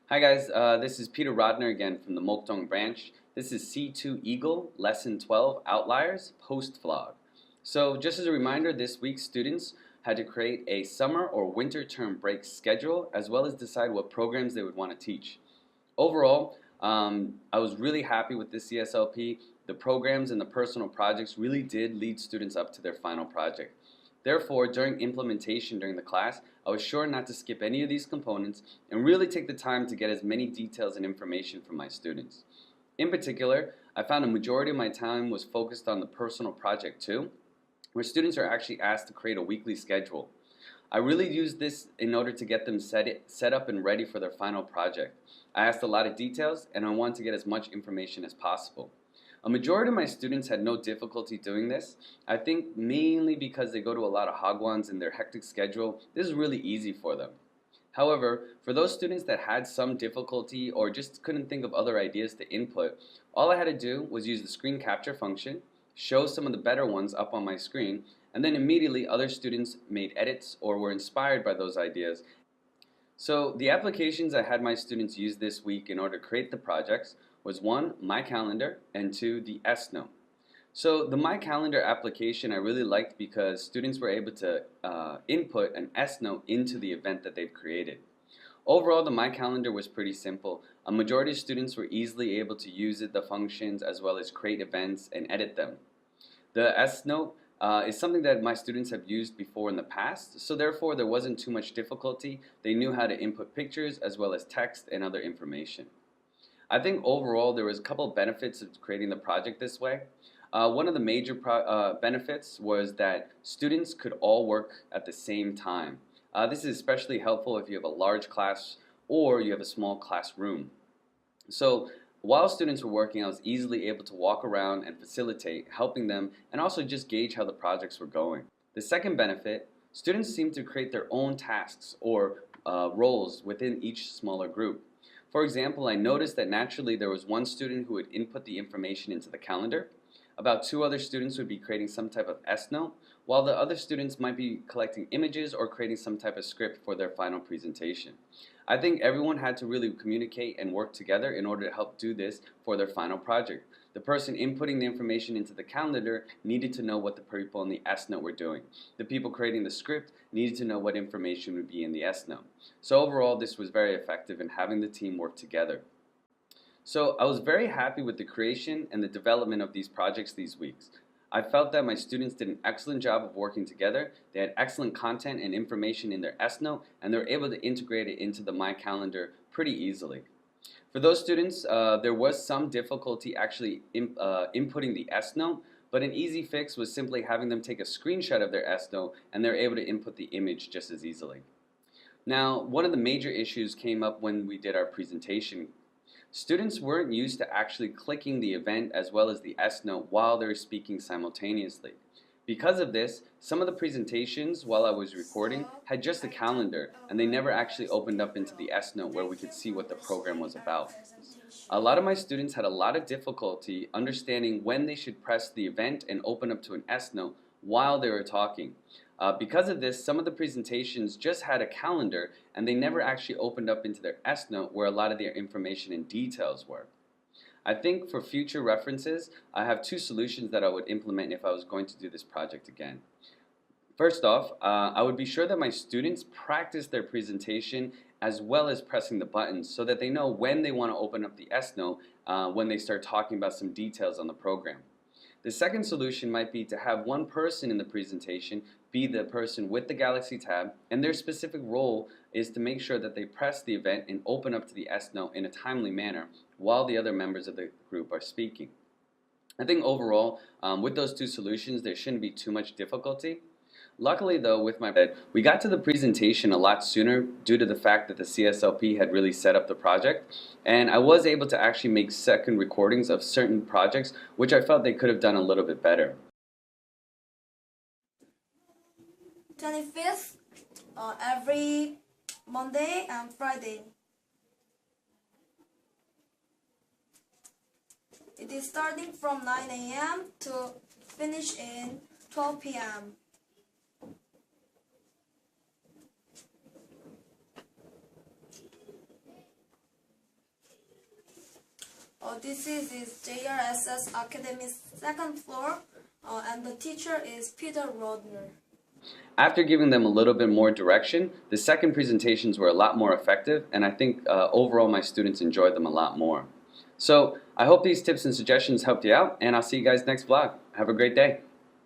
Hi guys, this is Peter Rodner again from the Mokdong Branch. This is C2 Eagle, Lesson 12, Outliers, Post-Vlog. So just as a reminder, this week students had to create a summer or winter term break schedule as well as decide what programs they would want to teach. Overall, I was really happy with this CSLP. The programs and the personal projects really did lead students up to their final project. Therefore, during implementation during the class, I was sure not to skip any of these components and really take the time to get as many details and information from my students. In particular, I found a majority of my time was focused on the personal project 2, where students are actually asked to create a weekly schedule. I really used this in order to get them set up and ready for their final project. I asked a lot of details and I wanted to get as much information as possible. A majority of my students had no difficulty doing this. I think mainly because they go to a lot of hagwons in their hectic schedule, this is really easy for them. However, for those students that had some difficulty or just couldn't think of other ideas to input, all I had to do was use the screen capture function, show some of the better ones up on my screen, and then immediately other students made edits or were inspired by those ideas. So the applications I had my students use this week in order to create the projects was 1, MyCalendar, and 2, the S-Note. So the MyCalendar application I really liked because students were able to input an S-Note into the event that they've created. Overall, the MyCalendar was pretty simple. A majority of students were easily able to use the functions as well as create events and edit them. The S-Note is something that my students have used before in the past, so therefore there wasn't too much difficulty. They knew how to input pictures as well as text and other information. I think overall there was a couple of benefits of creating the project this way. One of the major benefits was that students could all work at the same time. This is especially helpful if you have a large class or you have a small classroom. So while students were working, I was easily able to walk around and facilitate, helping them and also just gauge how the projects were going. The second benefit, students seemed to create their own tasks or roles within each smaller group. For example, I noticed that naturally there was one student who would input the information into the calendar. About 2 other students would be creating some type of S-Note, while the other students might be collecting images or creating some type of script for their final presentation. I think everyone had to really communicate and work together in order to help do this for their final project. The person inputting the information into the calendar needed to know what the people in the S-Note were doing. The people creating the script needed to know what information would be in the S-Note. So overall, this was very effective in having the team work together. So I was very happy with the creation and the development of these projects these weeks. I felt that my students did an excellent job of working together. They had excellent content and information in their S-Note, and they were able to integrate it into the MyCalendar pretty easily. For those students, there was some difficulty actually inputting the S-Note, but an easy fix was simply having them take a screenshot of their S-Note and they're able to input the image just as easily. Now, one of the major issues came up when we did our presentation. Students weren't used to actually clicking the event as well as the S-Note while they're speaking simultaneously. Because of this, some of the presentations while I was recording had just a calendar and they never actually opened up into the S-Note where we could see what the program was about. A lot of my students had a lot of difficulty understanding when they should press the event and open up to an S-Note while they were talking. Because of this, some of the presentations just had a calendar and they never actually opened up into their S-Note where a lot of their information and details were. I think for future references, I have 2 solutions that I would implement if I was going to do this project again. First off, I would be sure that my students practice their presentation as well as pressing the buttons so that they know when they want to open up the S-Note when they start talking about some details on the program. The second solution might be to have one person in the presentation be the person with the Galaxy tab, and their specific role is to make sure that they press the event and open up to the S-Note in a timely manner while the other members of the group are speaking. I think overall, with those 2 solutions, there shouldn't be too much difficulty. Luckily though, with my we got to the presentation a lot sooner due to the fact that the CSLP had really set up the project, and I was able to actually make second recordings of certain projects which I felt they could have done a little bit better. 25th, every Monday and Friday. It is starting from 9 a.m. to finish in 12 p.m. This is JRSS Academy's second floor, and the teacher is Peter Rodner. After giving them a little bit more direction, the second presentations were a lot more effective, and I think overall my students enjoyed them a lot more. So I hope these tips and suggestions helped you out, and I'll see you guys next vlog. Have a great day.